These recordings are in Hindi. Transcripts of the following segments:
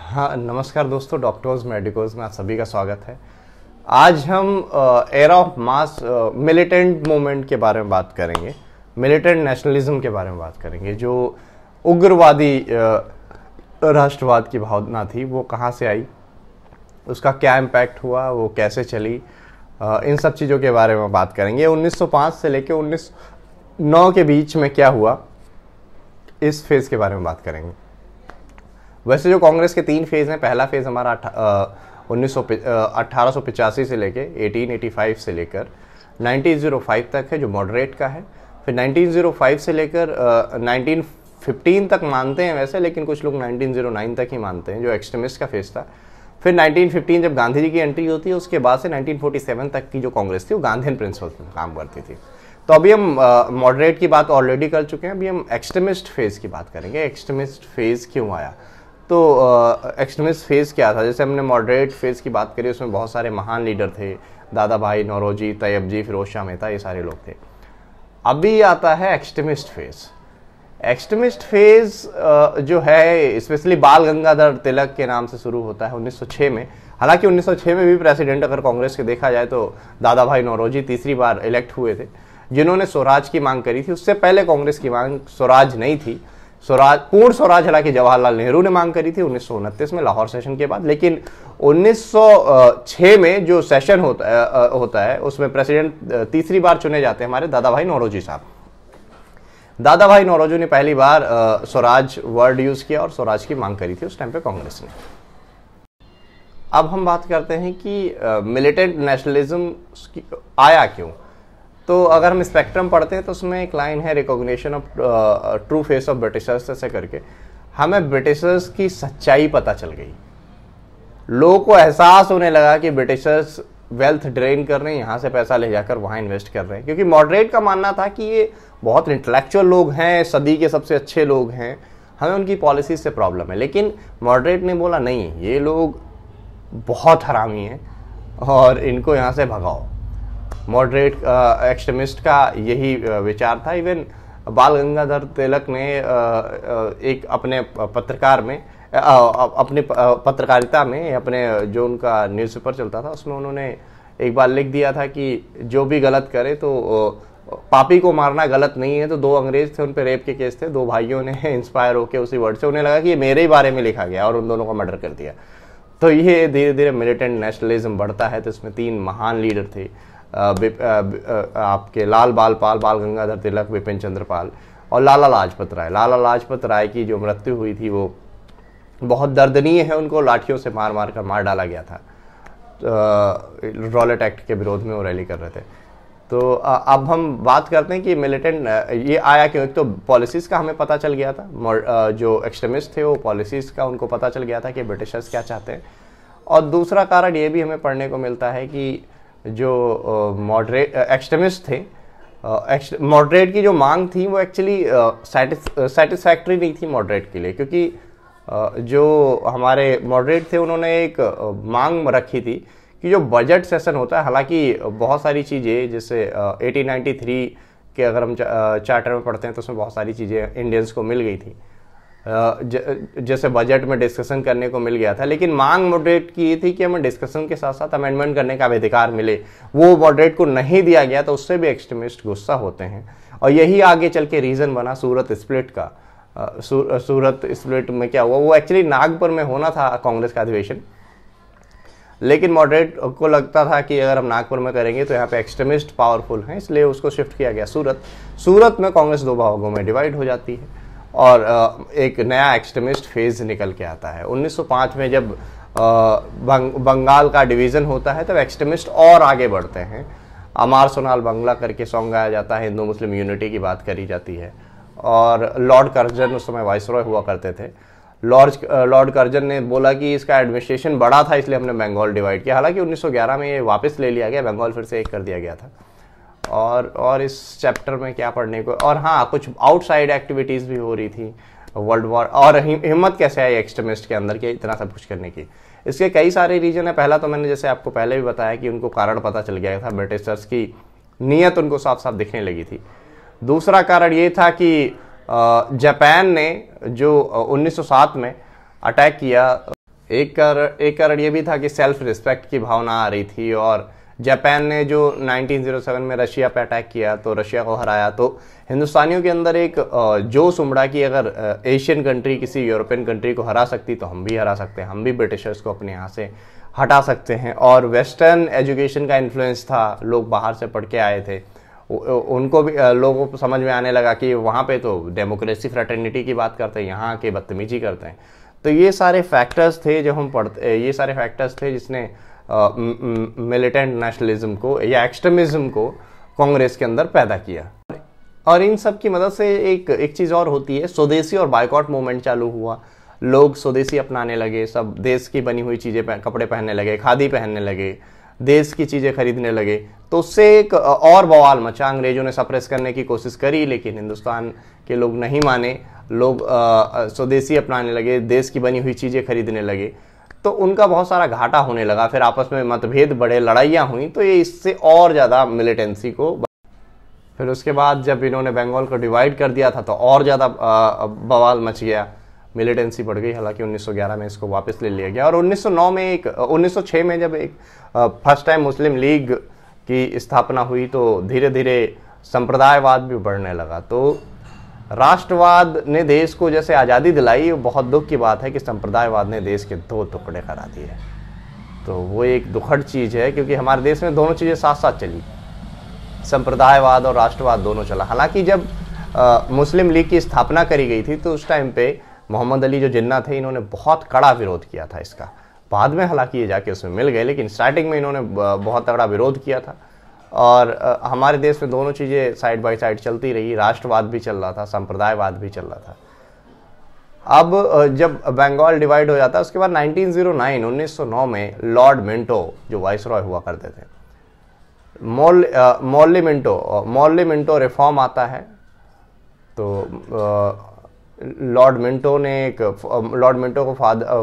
हाँ, नमस्कार दोस्तों, डॉक्टर्स मेडिकोज में आप सभी का स्वागत है। आज हम era of mass militant movement के बारे में बात करेंगे, मिलिटेंट नेशनलिज्म के बारे में बात करेंगे। जो उग्रवादी राष्ट्रवाद की भावना थी वो कहाँ से आई, उसका क्या इम्पैक्ट हुआ, वो कैसे चली, इन सब चीज़ों के बारे में बात करेंगे। 1905 से लेकर 1909 के बीच में क्या हुआ, इस फेज़ के बारे में बात करेंगे। वैसे जो कांग्रेस के 3 फेज़ हैं, पहला फेज़ हमारा 1885 से लेके 1885 से लेकर 1905 तक है, जो मॉडरेट का है। फिर 1905 से लेकर 1915 तक मानते हैं वैसे, लेकिन कुछ लोग 1909 तक ही मानते हैं, जो एक्सट्रीमिस्ट का फेज़ था। फिर 1915 जब गांधी जी की एंट्री होती है, उसके बाद से 1947 तक की जो कांग्रेस थी वो गांधीयन प्रिंसिपल्स पर काम करती थी। तो अभी हम मॉडरेट की बात ऑलरेडी कर चुके हैं, अभी हम एक्सट्रीमिस्ट फेज़ की बात करेंगे। एक्सट्रीमिस्ट फेज़ क्यों आया, तो एक्सट्रीमिस्ट फेज़ क्या था। जैसे हमने मॉडरेट फेज़ की बात करी, उसमें बहुत सारे महान लीडर थे, दादा भाई नौरोजी, तैयब जी, फिरोज शाह मेहता, ये सारे लोग थे। अभी आता है एक्सट्रीमिस्ट फेज़। एक्सट्रीमिस्ट फेज़ जो है स्पेशली बाल गंगाधर तिलक के नाम से शुरू होता है 1906 में। हालांकि 1906 में भी प्रेसिडेंट अगर कांग्रेस के देखा जाए तो दादा भाई नौरोजी तीसरी बार इलेक्ट हुए थे, जिन्होंने स्वराज की मांग करी थी। उससे पहले कांग्रेस की मांग स्वराज नहीं थी, पूर्ण स्वराज हालांकि जवाहरलाल नेहरू ने मांग करी थी 1929 में लाहौर सेशन के बाद। लेकिन 1906 में जो सेशन होता है उसमें प्रेसिडेंट तीसरी बार चुने जाते हैं हमारे दादा भाई नौरोजी साहब। दादा भाई नौरोजी ने पहली बार स्वराज वर्ड यूज किया और स्वराज की मांग करी थी उस टाइम पे कांग्रेस ने। अब हम बात करते हैं कि मिलिटेंट नेशनलिज्म आया क्यों। तो अगर हम स्पेक्ट्रम पढ़ते हैं तो उसमें एक लाइन है, recognition of true face of Britishers, ऐसे करके हमें ब्रिटिशर्स की सच्चाई पता चल गई। लोगों को एहसास होने लगा कि ब्रिटिशर्स वेल्थ ड्रेन कर रहे हैं, यहाँ से पैसा ले जाकर वहाँ इन्वेस्ट कर रहे हैं। क्योंकि मॉडरेट का मानना था कि ये बहुत इंटेलेक्चुअल लोग हैं, सदी के सबसे अच्छे लोग हैं, हमें उनकी पॉलिसी से प्रॉब्लम है। लेकिन मॉडरेट ने बोला नहीं, ये लोग बहुत हरामी हैं और इनको यहाँ से भगाओ। मॉडरेट एक्सट्रीमिस्ट का यही विचार था। इवन बाल गंगाधर तिलक ने एक अपने पत्रकार में अपनी पत्रकारिता में, अपने जो उनका न्यूज़पेपर चलता था उसमें उन्होंने एक बार लिख दिया था कि जो भी गलत करे तो पापी को मारना गलत नहीं है। तो 2 अंग्रेज थे, उन पर रेप के केस थे, 2 भाइयों ने इंस्पायर होकर उसी वर्ड से, उन्हें लगा कि ये मेरे ही बारे में लिखा गया और उन दोनों का मर्डर कर दिया। तो ये धीरे धीरे मिलिटेंट नेशनलिज्म बढ़ता है। तो इसमें 3 महान लीडर थे, आपके लाल बाल पाल, बाल गंगाधर तिलक, विपिन चंद्र पाल और लाला लाजपत राय। लाला लाजपत राय की जो मृत्यु हुई थी वो बहुत दर्दनीय है। उनको लाठियों से मार मार कर मार डाला गया था। रॉलेट एक्ट के विरोध में वो रैली कर रहे थे। तो अब हम बात करते हैं कि मिलिटेंट ये आया क्यों। एक तो पॉलिसीज का हमें पता चल गया था, जो एक्सट्रीमिस्ट थे वो पॉलिसीज का उनको पता चल गया था कि ब्रिटिशर्स क्या चाहते हैं। और दूसरा कारण ये भी हमें पढ़ने को मिलता है कि जो मॉडरेट एक्सट्रीमिस्ट थे, मॉडरेट की जो मांग थी वो एक्चुअली सेटिस्फैक्ट्री नहीं थी मॉडरेट के लिए। क्योंकि जो हमारे मॉडरेट थे उन्होंने एक मांग रखी थी कि जो बजट सेशन होता है, हालांकि बहुत सारी चीज़ें जैसे 1893 के अगर हम चार्टर में पढ़ते हैं तो उसमें बहुत सारी चीज़ें इंडियंस को मिल गई थी, जैसे बजट में डिस्कशन करने को मिल गया था। लेकिन मांग मॉडरेट की थी कि हमें डिस्कशन के साथ साथ अमेंडमेंट करने का भी अधिकार मिले, वो मॉडरेट को नहीं दिया गया। तो उससे भी एक्सट्रीमिस्ट गुस्सा होते हैं और यही आगे चल के रीज़न बना सूरत स्प्लिट का। सूरत स्प्लिट में क्या हुआ, वो एक्चुअली नागपुर में होना था कांग्रेस का अधिवेशन, लेकिन मॉडरेट को लगता था कि अगर हम नागपुर में करेंगे तो यहाँ पे एक्सट्रीमिस्ट पावरफुल हैं, इसलिए उसको शिफ्ट किया गया सूरत। सूरत में कांग्रेस 2 भागों में डिवाइड हो जाती है और एक नया एक्सट्रीमिस्ट फेज निकल के आता है। 1905 में जब बंगाल का डिवीज़न होता है तब एक्सट्रीमिस्ट और आगे बढ़ते हैं। अमार सोनाल बंगला करके सॉन्ग गाया जाता है, हिंदू मुस्लिम यूनिटी की बात करी जाती है। और लॉर्ड कर्जन उस समय वाइसरॉय हुआ करते थे। लॉर्ड कर्जन ने बोला कि इसका एडमिनिस्ट्रेशन बड़ा था इसलिए हमने बंगाल डिवाइड किया। हालांकि 1911 में ये वापस ले लिया गया, बंगाल फिर से एक कर दिया गया था। और इस चैप्टर में क्या पढ़ने को, और हाँ कुछ आउटसाइड एक्टिविटीज़ भी हो रही थी वर्ल्ड वॉर। और हिम्मत कैसे आई एक्सट्रीमिस्ट के अंदर के इतना सब कुछ करने की, इसके कई सारे रीजन है। पहला तो मैंने जैसे आपको पहले भी बताया कि उनको कारण पता चल गया था, ब्रिटिशर्स की नीयत उनको साफ साफ दिखने लगी थी। दूसरा कारण ये था कि जापान ने जो 1907 में अटैक किया एक कारण ये भी था कि सेल्फ रिस्पेक्ट की भावना आ रही थी, और जापान ने जो 1907 में रशिया पे अटैक किया तो रशिया को हराया, तो हिंदुस्तानियों के अंदर एक जोश उमड़ा कि अगर एशियन कंट्री किसी यूरोपियन कंट्री को हरा सकती तो हम भी हरा सकते हैं, हम भी ब्रिटिशर्स को अपने यहाँ से हटा सकते हैं। और वेस्टर्न एजुकेशन का इन्फ्लुएंस था, लोग बाहर से पढ़ के आए थे, उनको भी लोगों को समझ में आने लगा कि वहाँ पे तो डेमोक्रेसी फ्रेटर्निटी की बात करते हैं, यहाँ के बदतमीजी करते हैं। तो ये सारे फैक्टर्स थे जब हम पढ़ते, ये सारे फैक्टर्स थे जिसने मिलिटेंट नेशनलिज्म को या एक्सट्रीमिज्म को कांग्रेस के अंदर पैदा किया। और इन सब की मदद से एक चीज़ और होती है, स्वदेशी और बायकॉट मूवमेंट चालू हुआ, लोग स्वदेशी अपनाने लगे, सब देश की बनी हुई चीज़ें कपड़े पहनने लगे, खादी पहनने लगे, देश की चीज़ें खरीदने लगे। तो उससे एक और बवाल मचा, अंग्रेजों ने सप्रेस करने की कोशिश करी लेकिन हिंदुस्तान के लोग नहीं माने, लोग स्वदेशी अपनाने लगे, देश की बनी हुई चीज़ें खरीदने लगे, तो उनका बहुत सारा घाटा होने लगा। फिर आपस में मतभेद बढ़े, लड़ाइयाँ हुई, तो ये इससे और ज़्यादा मिलिटेंसी को। फिर उसके बाद जब इन्होंने बंगाल को डिवाइड कर दिया था तो और ज़्यादा बवाल मच गया, मिलिटेंसी बढ़ गई। हालांकि 1911 में इसको वापस ले लिया गया, और 1906 में जब एक फर्स्ट टाइम मुस्लिम लीग की स्थापना हुई तो धीरे धीरे संप्रदायवाद भी बढ़ने लगा। तो राष्ट्रवाद ने देश को जैसे आज़ादी दिलाई, बहुत दुख की बात है कि संप्रदायवाद ने देश के दो टुकड़े करा दिए। तो वो एक दुखद चीज़ है, क्योंकि हमारे देश में दोनों चीज़ें साथ साथ चली, संप्रदायवाद और राष्ट्रवाद दोनों चला। हालांकि जब मुस्लिम लीग की स्थापना करी गई थी तो उस टाइम पे मोहम्मद अली जो जिन्ना थे, इन्होंने बहुत कड़ा विरोध किया था इसका। बाद में हालांकि ये जाके उसमें मिल गए, लेकिन स्टार्टिंग में इन्होंने बहुत तगड़ा विरोध किया था। और हमारे देश में दोनों चीज़ें साइड बाय साइड चलती रही, राष्ट्रवाद भी चल रहा था, संप्रदायवाद भी चल रहा था। अब जब बंगाल डिवाइड हो जाता है उसके बाद 1909 में लॉर्ड मिंटो जो वाइसरॉय हुआ करते थे, मॉर्ली मिंटो रिफॉर्म आता है। तो लॉर्ड मिंटो को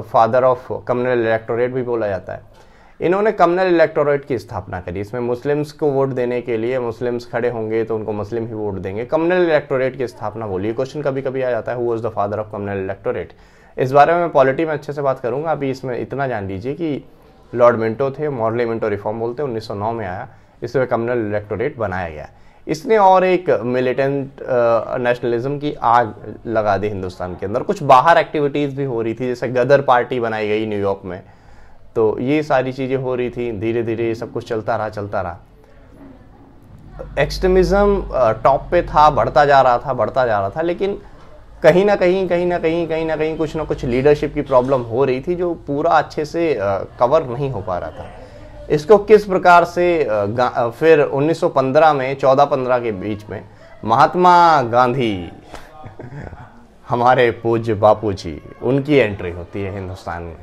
फादर ऑफ कम्युनल इलेक्टोरेट भी बोला जाता है। इन्होंने कम्युनल इलेक्टोरेट की स्थापना करी। इसमें मुस्लिम्स को वोट देने के लिए, मुस्लिम्स खड़े होंगे तो उनको मुस्लिम ही वोट देंगे। कम्युनल इलेक्टोरेट की स्थापना बोलिए, क्वेश्चन कभी कभी आ जाता है, who was the father of communal electorate. इस बारे में पॉलिटी में अच्छे से बात करूंगा, अभी इसमें इतना जान लीजिए कि लॉर्ड मिंटो थे, मॉर्ली मिंटो रिफॉर्म बोलते हैं, 1909 में आया, इसमें कम्युनल इलेक्टोरेट बनाया गया। इसने और एक मिलिटेंट नेशनलिज्म की आग लगा दी हिंदुस्तान के अंदर। कुछ बाहर एक्टिविटीज़ भी हो रही थी, जैसे गदर पार्टी बनाई गई न्यूयॉर्क में, तो ये सारी चीज़ें हो रही थी। धीरे धीरे ये सब कुछ चलता रहा। एक्सट्रीमिज्म टॉप पे था, बढ़ता जा रहा था, लेकिन कहीं ना कहीं कुछ ना कुछ लीडरशिप की प्रॉब्लम हो रही थी जो पूरा अच्छे से कवर नहीं हो पा रहा था। इसको किस प्रकार से फिर 1915 में 14-15 के बीच में महात्मा गांधी हमारे पूज्य बापू जी, उनकी एंट्री होती है हिंदुस्तान में।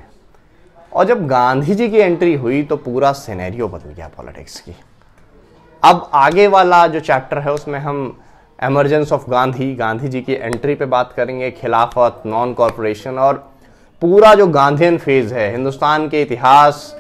और जब गांधी जी की एंट्री हुई तो पूरा सिनेरियो बदल गया पॉलिटिक्स की। अब आगे वाला जो चैप्टर है उसमें हम एमर्जेंस ऑफ गांधी जी की एंट्री पे बात करेंगे, खिलाफत, नॉन कॉर्पोरेशन, और पूरा जो गांधीयन फेज है हिंदुस्तान के इतिहास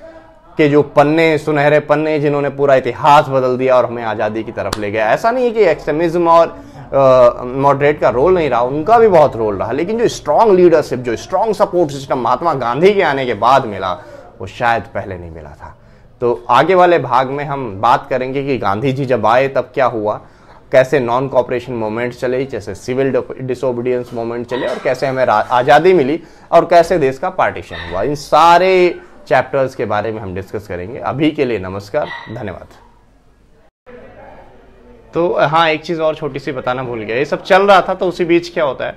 के जो पन्ने, सुनहरे पन्ने जिन्होंने पूरा इतिहास बदल दिया और हमें आज़ादी की तरफ ले गया। ऐसा नहीं है कि एक्सट्रीमिज्म और मॉडरेट का रोल नहीं रहा, उनका भी बहुत रोल रहा, लेकिन जो स्ट्रॉन्ग लीडरशिप, जो strong support system Mahatma Gandhi के आने के बाद मिला, वो शायद पहले नहीं मिला था। तो आगे वाले भाग में हम बात करेंगे कि गांधी जी जब आए तब क्या हुआ, कैसे नॉन कॉपरेशन मूवमेंट चले, जैसे सिविल डिसोबीडियंस मूवमेंट चले, और कैसे हमें आज़ादी मिली, और कैसे देश का पार्टीशन हुआ। इन सारे चैप्टर्स के बारे में हम डिस्कस करेंगे। अभी के लिए नमस्कार, धन्यवाद। तो हाँ, एक चीज़ और छोटी सी बताना भूल गया, ये सब चल रहा था तो उसी बीच क्या होता है,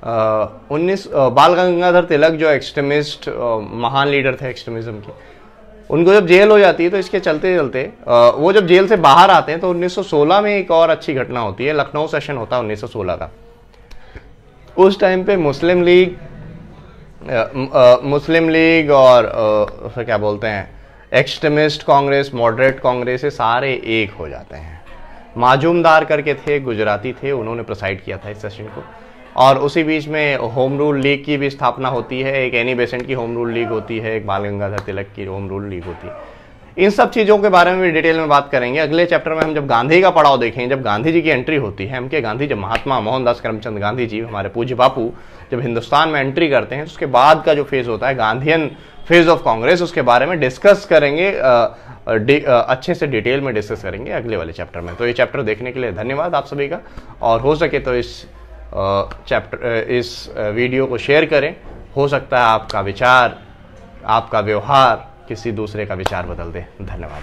बाल गंगाधर तिलक जो एक्सट्रीमिस्ट महान लीडर थे एक्सट्रीमिज्म के, उनको जब जेल हो जाती है तो इसके चलते चलते वो जब जेल से बाहर आते हैं तो 1916 में एक और अच्छी घटना होती है। लखनऊ सेशन होता है 1916 का। उस टाइम पे मुस्लिम लीग और क्या बोलते हैं, एक्सट्रीमिस्ट कांग्रेस, मॉडरेट कांग्रेस, ये सारे एक हो जाते हैं। माजूमदार करके थे, गुजराती थे, उन्होंने प्रोसाइड किया था इस सेशन को। और उसी बीच में होम रूल लीग की भी स्थापना होती है, एक एनी बेसेंट की होम रूल लीग होती है, एक बाल गंगाधर तिलक की होम रूल लीग होती है। इन सब चीज़ों के बारे में भी डिटेल में बात करेंगे। अगले चैप्टर में हम जब गांधी का पड़ाव देखेंगे, जब गांधी जी की एंट्री होती है, M.K. गांधी, जब महात्मा मोहनदास करमचंद गांधी जी, हमारे पूज्य बापू, जब हिंदुस्तान में एंट्री करते हैं, उसके बाद का जो फेज होता है गांधीयन फेज ऑफ कांग्रेस, उसके बारे में डिस्कस करेंगे, अच्छे से डिटेल में डिस्कस करेंगे अगले वाले चैप्टर में। तो ये चैप्टर देखने के लिए धन्यवाद आप सभी का, और हो सके तो इस वीडियो को शेयर करें। हो सकता है आपका विचार, आपका व्यवहार किसी दूसरे का विचार बदल दे। धन्यवाद।